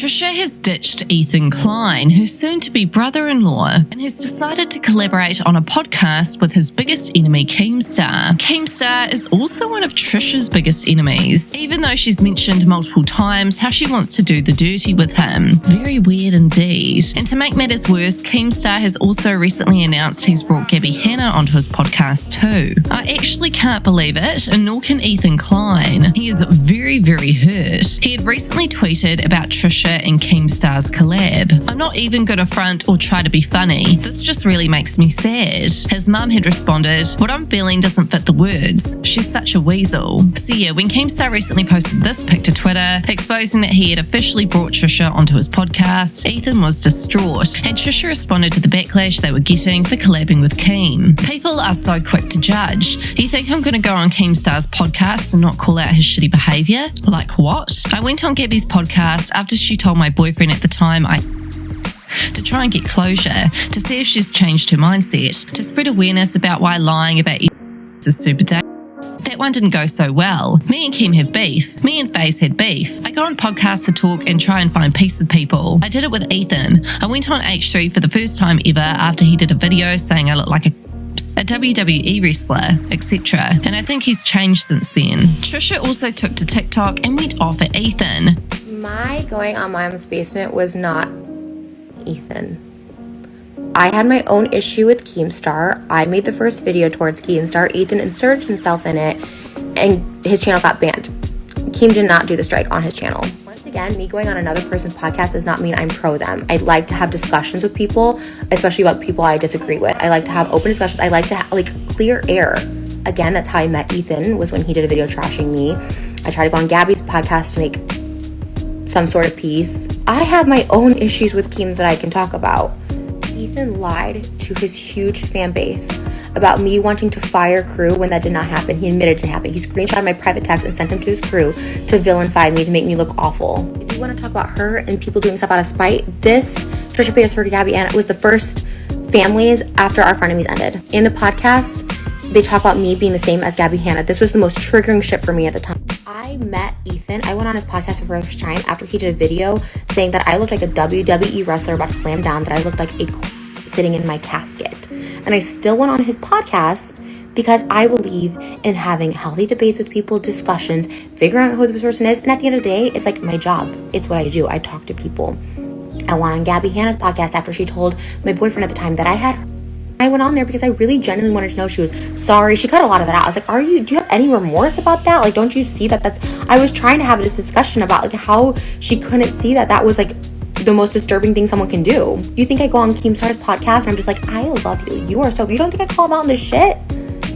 Trisha has ditched Ethan Klein, who's soon to be brother-in-law, and has decided to collaborate on a podcast with his biggest enemy, Keemstar. Keemstar is also one of Trisha's biggest enemies, even though she's mentioned multiple times how she wants to do the dirty with him. Very weird indeed. And to make matters worse, Keemstar has also recently announced he's brought Gabby Hanna onto his podcast too. I actually can't believe it, and nor can Ethan Klein. He is very, very hurt. He had recently tweeted about Trisha and Keemstar's collab. I'm not even going to front or try to be funny. This just really makes me sad. His mum had responded, "What I'm feeling doesn't fit the words. She's such a weasel." So yeah, when Keemstar recently posted this pic to Twitter, exposing that he had officially brought Trisha onto his podcast, Ethan was distraught, and Trisha responded to the backlash they were getting for collabing with Keem. People are so quick to judge. You think I'm going to go on Keemstar's podcast and not call out his shitty behaviour? Like what? I went on Gabby's podcast after she told my boyfriend at the time to try and get closure, to see if she's changed her mindset, to spread awareness about why lying about is super dangerous. That one didn't go so well. Me and Keem have beef. Me and FaZe had beef. I go on podcasts to talk and try and find peace with people. I did it with Ethan. I went on H3 for the first time ever after he did a video saying I look like a WWE wrestler, etc. And I think he's changed since then. Trisha also took to TikTok and went off at Ethan. My going on Mom's Basement was not Ethan. I had my own issue with Keemstar. I made the first video towards Keemstar. Ethan inserted himself in it and his channel got banned. Keem did not do the strike on his channel. Once again, me going on another person's podcast does not mean I'm pro them. I like to have discussions with people, especially about people I disagree with. I like to have open discussions. I like to clear air. Again, that's how I met Ethan, was when he did a video trashing me. I tried to go on Gabby's podcast to make some sort of peace. I have my own issues with Keem that I can talk about. Ethan lied to his huge fan base about me wanting to fire crew when that did not happen. He admitted it didn't happen. He screenshotted my private text and sent them to his crew to villainify me, to make me look awful. If you want to talk about her and people doing stuff out of spite, this Trisha Paytas for Gabby Ann was the first families after our Frenemies ended. In the podcast, they talk about me being the same as Gabby Hanna. This was the most triggering shit for me at the time. I met Ethan. I went on his podcast for the first time after he did a video saying that I looked like a WWE wrestler about to slam down, that I looked like a sitting in my casket. And I still went on his podcast because I believe in having healthy debates with people, discussions, figuring out who this person is. And at the end of the day, it's like my job. It's what I do. I talk to people. I went on Gabby Hanna's podcast after she told my boyfriend at the time that I had her. I went on there because I really genuinely wanted to know she was sorry. She cut a lot of that out. I was like, do you have any remorse about that? Like, don't you see that I was trying to have this discussion about like how she couldn't see that was like the most disturbing thing someone can do. You think I go on Keemstar's podcast and I'm just like, I love you. You are so good. You don't think I call him out on this shit?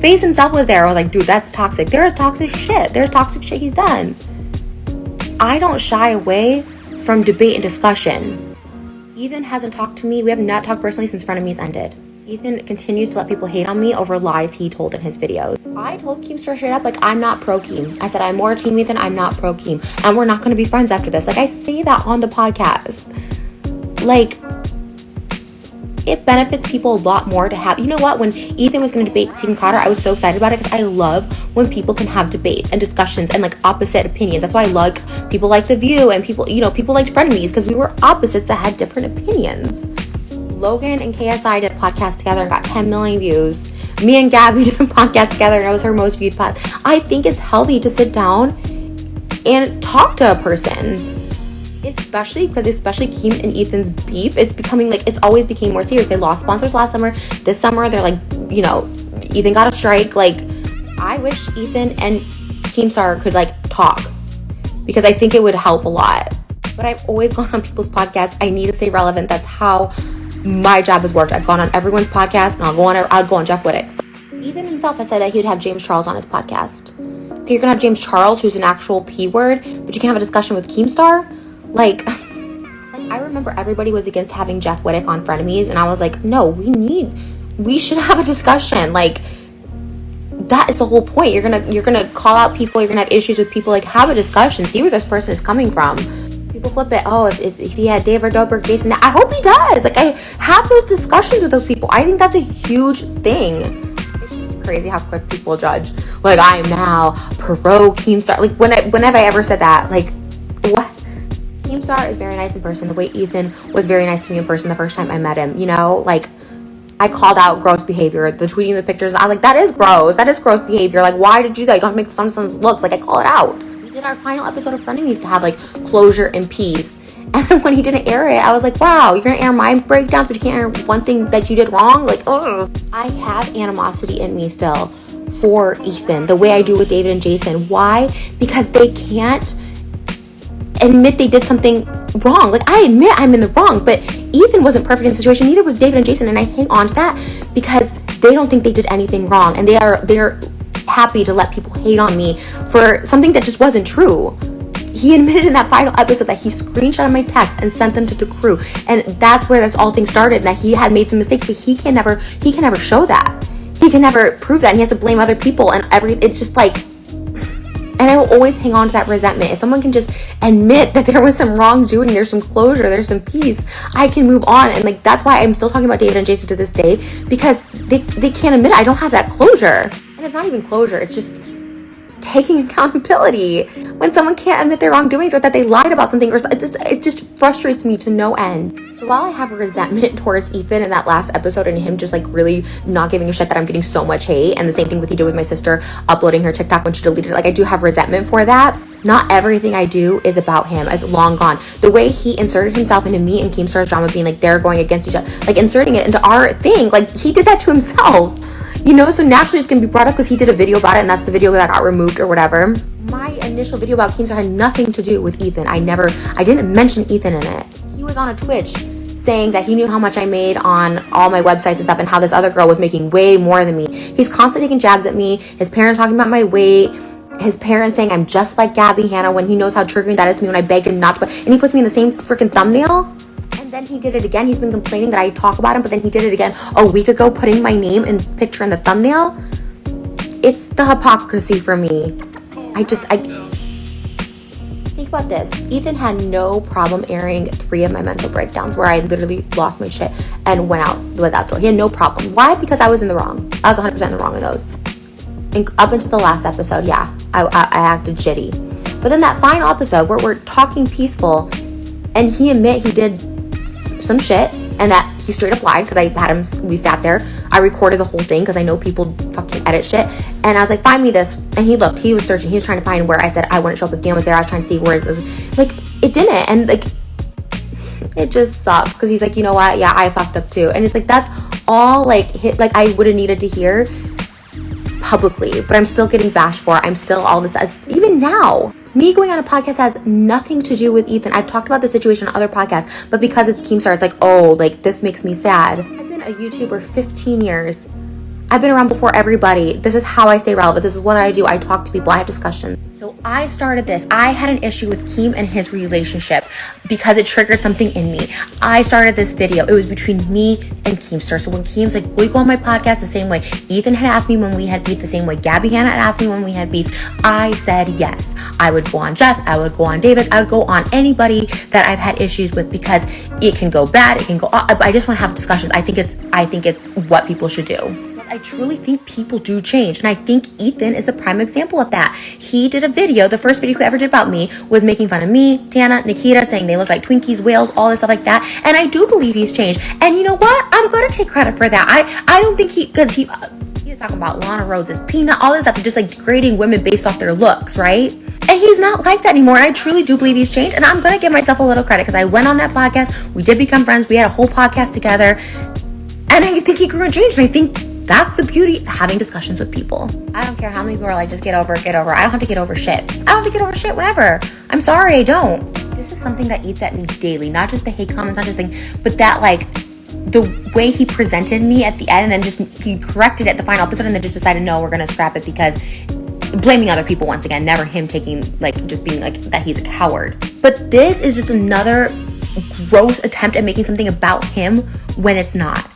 FaZe himself was there. I was like, dude, that's toxic. There's toxic shit. There's toxic shit he's done. I don't shy away from debate and discussion. Ethan hasn't talked to me. We have not talked personally since Frenemies ended. Ethan continues to let people hate on me over lies he told in his videos. I told Keemstar straight up, like, I'm not pro Keem. I said, I'm more team Ethan, I'm not pro Keem. And we're not going to be friends after this. Like, I say that on the podcast. Like, it benefits people a lot more to have, you know what, when Ethan was going to debate Steven Crowder, I was so excited about it because I love when people can have debates and discussions and like opposite opinions. That's why I like people like The View and people like Frenemies, because we were opposites that had different opinions. Logan and KSI did a podcast together and got 10 million views. Me and Gabby did a podcast together and it was her most viewed podcast. I think it's healthy to sit down and talk to a person, especially Keem and Ethan's beef. It's always became more serious. They lost sponsors last summer. This summer they're like, Ethan got a strike. Like, I wish Ethan and Keemstar could like talk, because I think it would help a lot. But I've always gone on people's podcasts. I need to stay relevant. That's how my job has worked. I've gone on everyone's podcast and I'll go on Jeff Wittick's. Ethan himself has said that he would have James Charles on his podcast. Okay, you're gonna have James Charles, who's an actual P word, but you can't have a discussion with Keemstar? Like I remember everybody was against having Jeff Wittick on Frenemies, and I was like, no, we should have a discussion. Like, that is the whole point. You're gonna call out people, you're gonna have issues with people, like, have a discussion, see where this person is coming from. People flip it, if he had David Dobrik, Jason, I hope he does. Like, I have those discussions with those people. I think that's a huge thing. It's just crazy how quick people judge. Like, I am now pro Keemstar. Like, when have I ever said that? Like, what? Keemstar is very nice in person, the way Ethan was very nice to me in person the first time I met him, you know? Like, I called out gross behavior, the tweeting the pictures. I was like, that is gross behavior. Like, why did you do that? You don't have to make someone's looks. Like, I call it out. We did our final episode of Frenemies to have, like, closure and peace. And then when he didn't air it, I was like, wow, you're gonna air my breakdowns, but you can't air one thing that you did wrong? Like, ugh. I have animosity in me still for Ethan, the way I do with David and Jason. Why? Because they can't admit they did something wrong. Like, I admit I'm in the wrong, but Ethan wasn't perfect in the situation. Neither was David and Jason, and I hang on to that because they don't think they did anything wrong, and they're happy to let people hate on me for something that just wasn't true. He admitted in that final episode that he screenshotted my text and sent them to the crew, and that's where this all thing started. That he had made some mistakes, but he can never show that. He can never prove that. And he has to blame other people, and it's just like. And I will always hang on to that resentment. If someone can just admit that there was some wrongdoing, there's some closure, there's some peace, I can move on. And like, that's why I'm still talking about David and Jason to this day, because they can't admit it. I don't have that closure. And it's not even closure. It's just taking accountability. When someone can't admit their wrongdoings or that they lied about something, or it just frustrates me to no end. So while I have resentment towards Ethan in that last episode and him just like really not giving a shit that I'm getting so much hate, and the same thing he did with my sister uploading her TikTok when she deleted it, like I do have resentment for that. Not everything I do is about him. It's long gone. The way he inserted himself into me and Keemstar's drama, being like they're going against each other, like inserting it into our thing, like he did that to himself. You know, so naturally it's going to be brought up because he did a video about it, and that's the video that got removed or whatever. My initial video about Keemstar had nothing to do with Ethan. I didn't mention Ethan in it. He was on a Twitch saying that he knew how much I made on all my websites and stuff, and how this other girl was making way more than me. He's constantly taking jabs at me. His parents talking about my weight. His parents saying I'm just like Gabby Hanna, when he knows how triggering that is to me when I begged him not to. And he puts me in the same freaking thumbnail. And then he did it again. He's been complaining that I talk about him, but then he did it again a week ago, putting my name and picture in the thumbnail. It's the hypocrisy for me. I think about this. Ethan had no problem airing 3 of my mental breakdowns where I literally lost my shit and went out without door. He had no problem. Why? Because I was in the wrong. I was 100% in the wrong of those. And up until the last episode, yeah, I acted shitty. But then that final episode where we're talking peaceful, and he admit he did some shit, and that he straight up lied, because I had him, we sat there, I recorded the whole thing because I know people fucking edit shit, and I was like, find me this, and he was searching, he was trying to find where I said I wouldn't show up if Dan was there. I was trying to see where it was, like, it didn't, and like, it just sucks, because he's like, you know what, yeah, I fucked up too, and it's like, that's all like I would have needed to hear publicly, but I'm still getting bashed for it. I'm still all this stuff. Even now, me going on a podcast has nothing to do with Ethan. I've talked about the situation on other podcasts, but because it's Keemstar, it's like, oh, like this makes me sad. I've been a YouTuber 15 years. I've been around before everybody. This is how I stay relevant. This is what I do. I talk to people. I have discussions. So I started this. I had an issue with Keem and his relationship because it triggered something in me. I started this video. It was between me and Keemstar. So when Keem's like, will you go on my podcast the same way? Ethan had asked me when we had beef the same way. Gabby Hanna had asked me when we had beef. I said yes. I would go on Jeff's. I would go on David's. I would go on anybody that I've had issues with, because it can go bad. It can go up. I just want to have discussions. I think it's what people should do. I truly think people do change, and I think Ethan is the prime example of that. He did a video, the first video he ever did about me was making fun of me, Tana, Nikita, saying they look like Twinkies, whales, all this stuff like that, and I do believe he's changed. And you know what? I'm going to take credit for that. I don't think he was talking about Lana Rhodes' peanut, all this stuff, just like degrading women based off their looks, right? And he's not like that anymore, and I truly do believe he's changed, and I'm going to give myself a little credit, because I went on that podcast, we did become friends, we had a whole podcast together, and I think he grew and changed, and I think that's the beauty of having discussions with people. I don't care how many people are like, just get over it, get over it. I don't have to get over shit. I don't have to get over shit whenever. I'm sorry, I don't. This is something that eats at me daily. Not just the hate comments, not just thing, but that like the way he presented me at the end, and then just he corrected it at the final episode, and then just decided, no, we're gonna scrap it, because blaming other people once again, never him taking like just being like that he's a coward. But this is just another gross attempt at making something about him when it's not.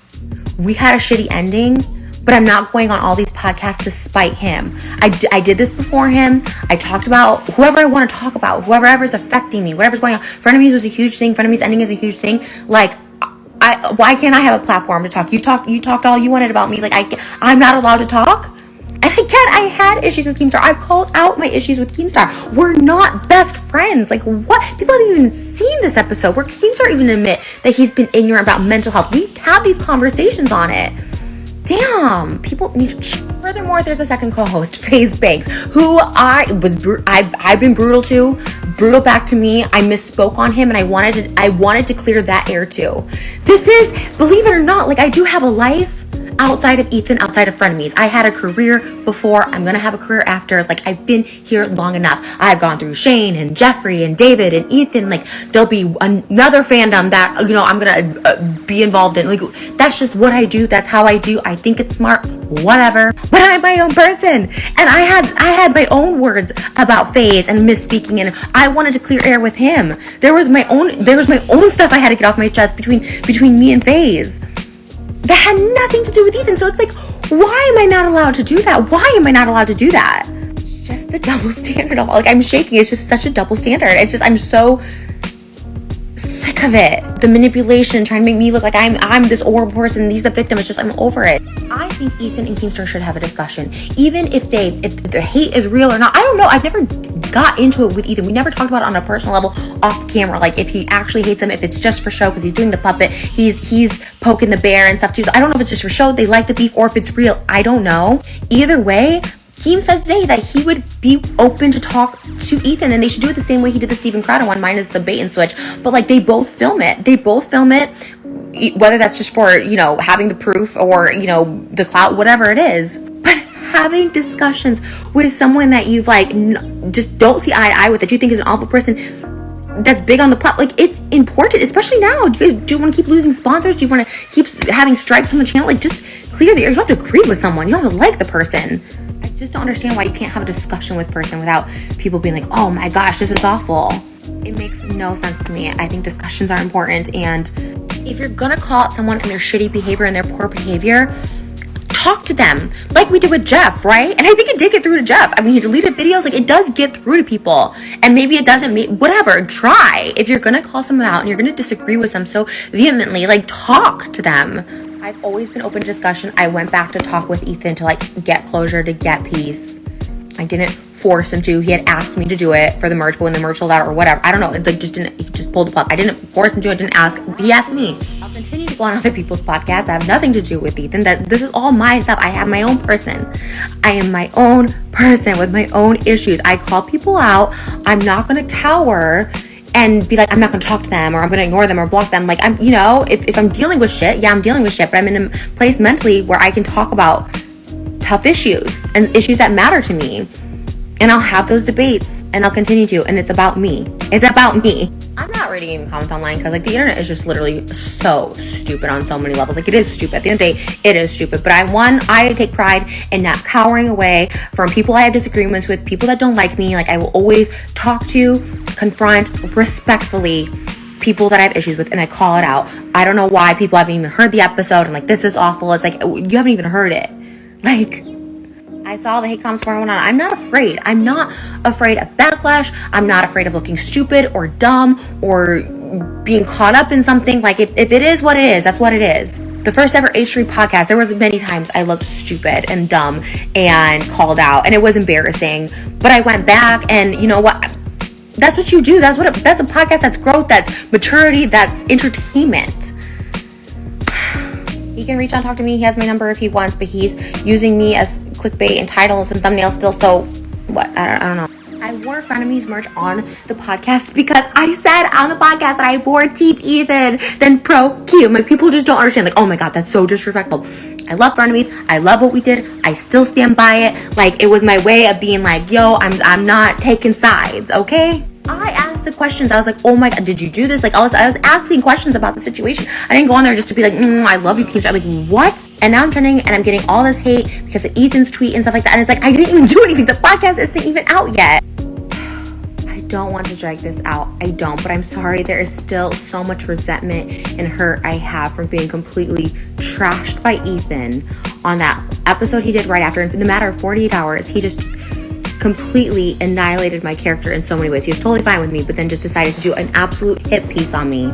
We had a shitty ending, but I'm not going on all these podcasts to spite him. I did this before him. I talked about whoever I want to talk about, whoever's affecting me, whatever's going on. Frenemies was a huge thing. Frenemies ending is a huge thing. Like, why can't I have a platform to talk? You talked all you wanted about me. Like, I'm not allowed to talk. And again, I had issues with Keemstar. I've called out my issues with Keemstar. We're not best friends. Like, what? People haven't even seen this episode where Keemstar even admit that he's been ignorant about mental health. We have these conversations on it. Damn, people need. Furthermore, there's a second co-host, FaZe Banks, who I've been brutal to, brutal back to me. I misspoke on him, and I wanted to clear that air too. This is, believe it or not, like, I do have a life outside of Ethan, outside of Frenemies. I had a career before. I'm gonna have a career after. Like, I've been here long enough. I've gone through Shane and Jeffrey and David and Ethan. Like, there'll be another fandom that, you know, I'm gonna be involved in. Like, that's just what I do. That's how I do. I think it's smart, whatever. But I'm my own person, and I had my own words about FaZe and misspeaking, and I wanted to clear air with him. There was my own stuff I had to get off my chest between me and FaZe. That had nothing to do with Ethan. So it's like, why am I not allowed to do that? Why am I not allowed to do that? It's just the double standard. Like, I'm shaking. It's just such a double standard. It's just, I'm so sick of it. The manipulation, trying to make me look like I'm this horrible person. He's the victim. It's just, I'm over it. I think Ethan and Keemstar should have a discussion. Even if the hate is real or not. I don't know. I've never got into it with Ethan. We never talked about it on a personal level off camera. Like, if he actually hates him, if it's just for show because he's doing the puppet, he's poking the bear and stuff too. So I don't know if it's just for show, they like the beef, or if it's real. I don't know. Either way, Keem says today that he would be open to talk to Ethan, and they should do it the same way he did the Steven Crowder one, minus the bait and switch. But like, they both film it. Whether that's just for, you know, having the proof or, you know, the clout, whatever it is. But having discussions with someone that you've like just don't see eye to eye with, that you think is an awful person, that's big on the plot, like, it's important, especially now. Do you want to keep losing sponsors? Do you want to keep having strikes on the channel? Like, just clear the air. You don't have to agree with someone. You don't have to like the person. I just don't understand why you can't have a discussion with a person without people being like, oh my gosh, this is awful. It makes no sense to me. I think discussions are important, and if you're gonna call out someone on their shitty behavior and their poor behavior, talk to them like we did with Jeff, right? And I think it did get through to Jeff. I mean, he deleted videos. Like, it does get through to people, and maybe it doesn't. Whatever. Try. If you're gonna call someone out and you're gonna disagree with them so vehemently, like, talk to them. I've always been open to discussion. I went back to talk with Ethan to like get closure, to get peace. I didn't force him to. He had asked me to do it for the merch, but when the merch sold out or whatever, I don't know. It like he just pulled the plug. I didn't force him to. I didn't ask. He asked me. I'll continue to go on other people's podcasts. I have nothing to do with Ethan. That this is all my stuff. I have my own person. I am my own person with my own issues. I call people out. I'm not going to cower and be like, I'm not going to talk to them, or I'm going to ignore them or block them. Like, I'm, you know, if I'm dealing with shit, yeah, I'm dealing with shit, but I'm in a place mentally where I can talk about tough issues and issues that matter to me. And I'll have those debates, and I'll continue to, and it's about me. It's about me. I'm not reading any comments online because, like, the internet is just literally so stupid on so many levels. Like, it is stupid. At the end of the day, it is stupid. But I take pride in not cowering away from people I have disagreements with, people that don't like me. Like, I will always talk to, confront respectfully people that I have issues with, and I call it out. I don't know why people haven't even heard the episode and like, this is awful. It's like, you haven't even heard it. Like, I saw the hate comments going on. I'm not afraid. I'm not afraid of backlash. I'm not afraid of looking stupid or dumb or being caught up in something. Like, if it is what it is, that's what it is. The first ever H3 podcast, there was many times I looked stupid and dumb and called out, and it was embarrassing. But I went back, and you know what? That's what you do. That's a podcast. That's growth. That's maturity. That's entertainment. He can reach out and talk to me. He has my number if he wants, but he's using me as clickbait and titles and thumbnails still. So what? I don't know. I wore Frenemies merch on the podcast because I said on the podcast that I wore Team Ethan than Pro Keem. Like, people just don't understand. Like, oh my God, that's so disrespectful. I love Frenemies. I love what we did. I still stand by it. Like, it was my way of being like, yo, I'm not taking sides, okay? I asked the questions. I was like, oh my God, did you do this? Like, I was asking questions about the situation. I didn't go on there just to be like, I love you, Keemstar. Like, what? And now I'm turning and I'm getting all this hate because of Ethan's tweet and stuff like that. And it's like, I didn't even do anything. The podcast isn't even out yet. I don't want to drag this out. I don't, but I'm sorry. There is still so much resentment and hurt I have from being completely trashed by Ethan on that episode he did right after. In the matter of 48 hours, he just completely annihilated my character in so many ways. He was totally fine with me, but then just decided to do an absolute hit piece on me,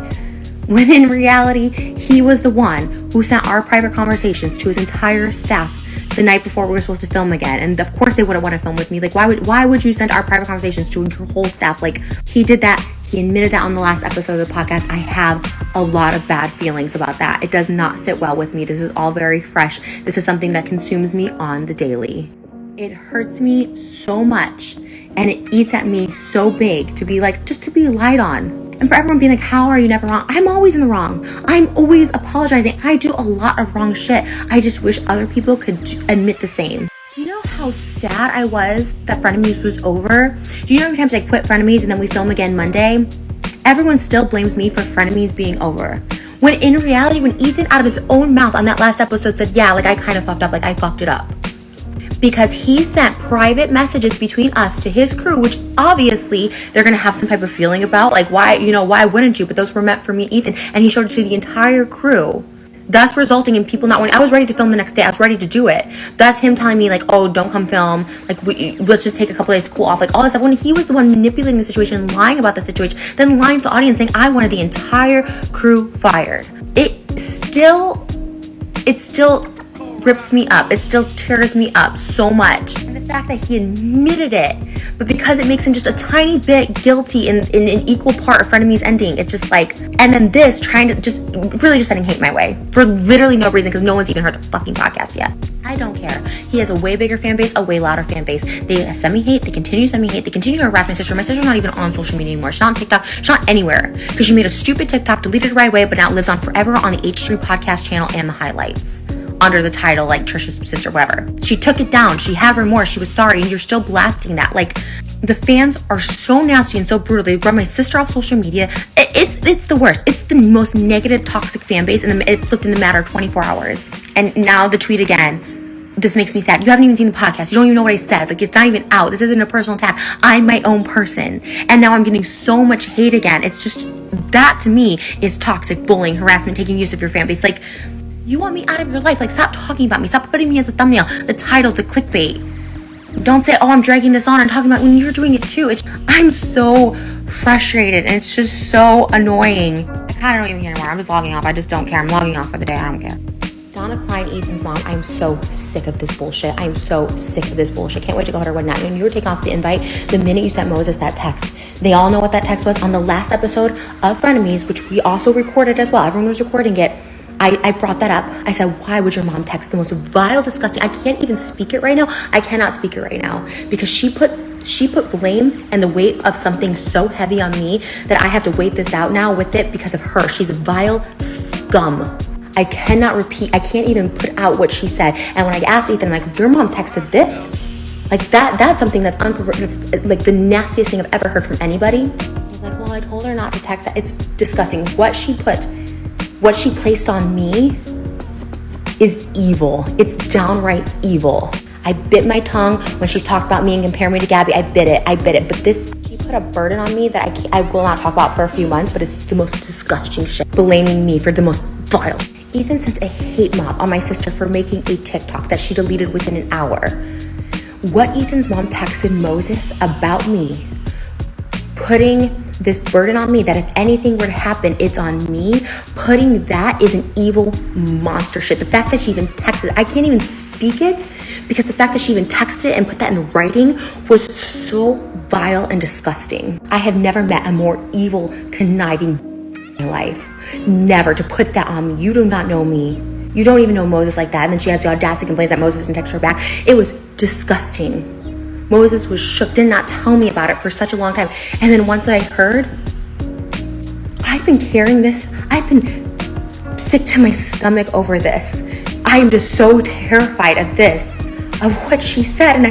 when in reality, he was the one who sent our private conversations to his entire staff the night before we were supposed to film again. And of course they wouldn't want to film with me. Like, why would you send our private conversations to your whole staff? Like, he did that. He admitted that on the last episode of the podcast. I have a lot of bad feelings about that. It does not sit well with me. This is all very fresh. This is something that consumes me on the daily. It hurts me so much, and it eats at me so big to be like, just to be lied on. And for everyone being like, how are you never wrong? I'm always in the wrong. I'm always apologizing. I do a lot of wrong shit. I just wish other people could admit the same. Do you know how sad I was that Frenemies was over? Do you know how many times I quit Frenemies and then we film again Monday? Everyone still blames me for Frenemies being over. When in reality, when Ethan out of his own mouth on that last episode said, yeah, like I kind of fucked up, like I fucked it up. Because he sent private messages between us to his crew, which obviously they're going to have some type of feeling about, like why wouldn't you? But those were meant for me, Ethan. And he showed it to the entire crew, thus resulting in people not wanting. I was ready to film the next day. I was ready to do it. Thus him telling me like, oh, don't come film. Like, let's just take a couple days to cool off. Like all this stuff. When he was the one manipulating the situation, lying about the situation, then lying to the audience saying I wanted the entire crew fired. It still rips me up. It still tears me up so much. And the fact that he admitted it, but because it makes him just a tiny bit guilty in an equal part of Frenemies ending, it's just like, and then this trying to just really just sending hate my way for literally no reason, because no one's even heard the fucking podcast yet. I don't care. He has a way bigger fan base, a way louder fan base. They send me hate. They continue to send me hate. They continue to harass my sister. My sister's not even on social media anymore. She's not on TikTok. She's not anywhere because she made a stupid TikTok, deleted it right away, but now it lives on forever on the H3 podcast channel and the highlights under the title like Trisha's sister, whatever. She took it down. She had remorse. She was sorry, and you're still blasting that. Like, the fans are so nasty and so brutal. They run my sister off social media. It's the worst. It's the most negative, toxic fan base, and it flipped in the matter of 24 hours. And now the tweet again. This makes me sad. You haven't even seen the podcast. You don't even know what I said. Like, it's not even out. This isn't a personal attack. I'm my own person. And now I'm getting so much hate again. It's just, that to me is toxic bullying, harassment, taking use of your fan base. Like, you want me out of your life. Like, stop talking about me. Stop putting me as the thumbnail, the title, the clickbait. Don't say, oh, I'm dragging this on and talking about when you're doing it too. I'm so frustrated, and it's just so annoying. I kind of don't even care anymore. I'm just logging off. I just don't care. I'm logging off for the day. I don't care. Donna Klein, Ethan's mom, I'm so sick of this bullshit. I'm so sick of this bullshit. Can't wait to go to her wedding night. When you were taking off the invite, the minute you sent Moses that text, they all know what that text was. On the last episode of Frenemies, which we also recorded as well, everyone was recording it, I brought that up. I said, why would your mom text the most vile, disgusting? I can't even speak it right now. I cannot speak it right now because she put blame and the weight of something so heavy on me that I have to wait this out now with it because of her. She's a vile scum. I cannot repeat. I can't even put out what she said. And when I asked Ethan, I'm like, your mom texted this? Like that's something that's like the nastiest thing I've ever heard from anybody. He's like, well, I told her not to text that. It's disgusting. What she placed on me is evil. It's downright evil. I bit my tongue when she's talked about me and compared me to Gabby. I bit it. But this, she put a burden on me that I will not talk about for a few months, but it's the most disgusting shit. Blaming me for the most vile. Ethan sent a hate mob on my sister for making a TikTok that she deleted within an hour. What Ethan's mom texted Moses about me, putting this burden on me that if anything were to happen, it's on me, putting that is an evil monster shit. The fact that she even texted, I can't even speak it because the fact that she even texted and put that in writing was so vile and disgusting. I have never met a more evil, conniving in my life. Never to put that on me. You do not know me. You don't even know Moses like that. And then she has the audacity to complain that Moses didn't text her back. It was disgusting. Moses was shook, did not tell me about it for such a long time. And then once I heard, I've been carrying this. I've been sick to my stomach over this. I am just so terrified of this, of what she said. And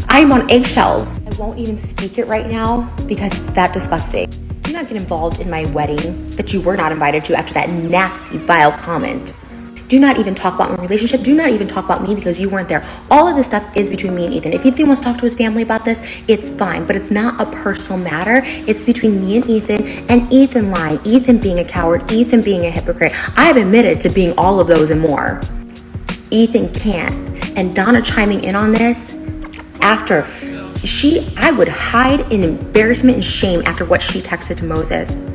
I'm on eggshells. I won't even speak it right now because it's that disgusting. Do not get involved in my wedding that you were not invited to after that nasty, vile comment. Do not even talk about my relationship. Do not even talk about me because you weren't there. All of this stuff is between me and Ethan. If Ethan wants to talk to his family about this, it's fine. But it's not a personal matter. It's between me and Ethan lying, Ethan being a coward, Ethan being a hypocrite. I've admitted to being all of those and more. Ethan can't. And Donna chiming in on this after I would hide in embarrassment and shame after what she texted to Moses.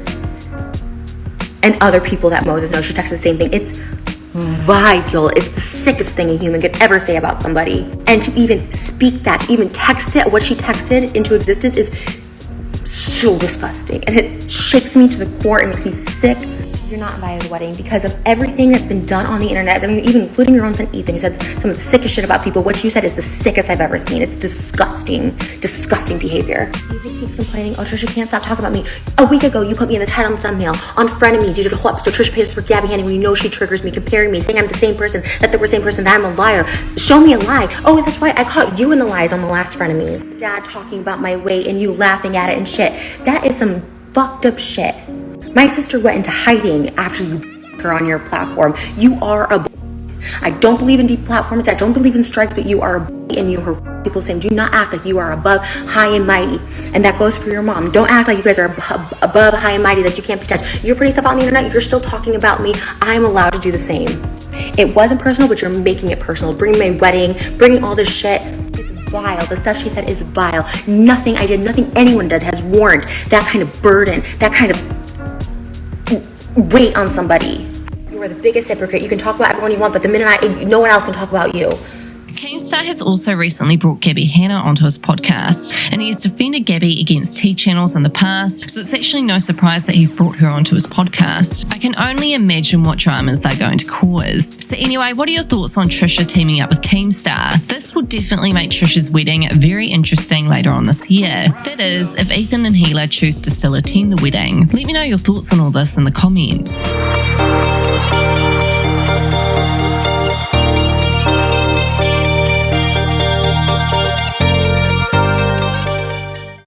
And other people that Moses knows, she texted the same thing. It's vile. It's the sickest thing a human could ever say about somebody. And to even speak that, to even text it, what she texted into existence is so disgusting. And it shakes me to the core. It makes me sick. You're not invited to the wedding because of everything that's been done on the internet. I mean, even including your own son, Ethan. You said some of the sickest shit about people. What you said is the sickest I've ever seen. It's disgusting, disgusting behavior. Ethan keeps complaining, oh, Trisha can't stop talking about me. A week ago, you put me in the title and thumbnail on Frenemies. You did a whole episode. Trisha paid us for Gabby Hanning when you know she triggers me, comparing me, saying I'm the same person, that they were the same person, that I'm a liar. Show me a lie. Oh, that's right. I caught you in the lies on the last Frenemies. Dad talking about my weight and you laughing at it and shit. That is some fucked up shit. My sister went into hiding after you her on your platform. You are a I don't believe in deep platforms. I don't believe in strikes, but you are a and you heard people saying, do not act like you are above, high and mighty. And that goes for your mom. Don't act like you guys are above, high and mighty, that you can't be touched. You're putting stuff on the internet. You're still talking about me. I'm allowed to do the same. It wasn't personal, but you're making it personal. Bringing my wedding, bringing all this shit. It's vile. The stuff she said is vile. Nothing I did, nothing anyone did has warranted that kind of burden, that kind of weight on somebody. You are the biggest hypocrite. You can talk about everyone you want, but the minute no one else can talk about you. Keemstar has also recently brought Gabby Hanna onto his podcast, and he has defended Gabby against T-channels in the past, so it's actually no surprise that he's brought her onto his podcast. I can only imagine what dramas they're going to cause. So anyway, what are your thoughts on Trisha teaming up with Keemstar? This will definitely make Trisha's wedding very interesting later on this year. That is, if Ethan and Hila choose to still attend the wedding. Let me know your thoughts on all this in the comments.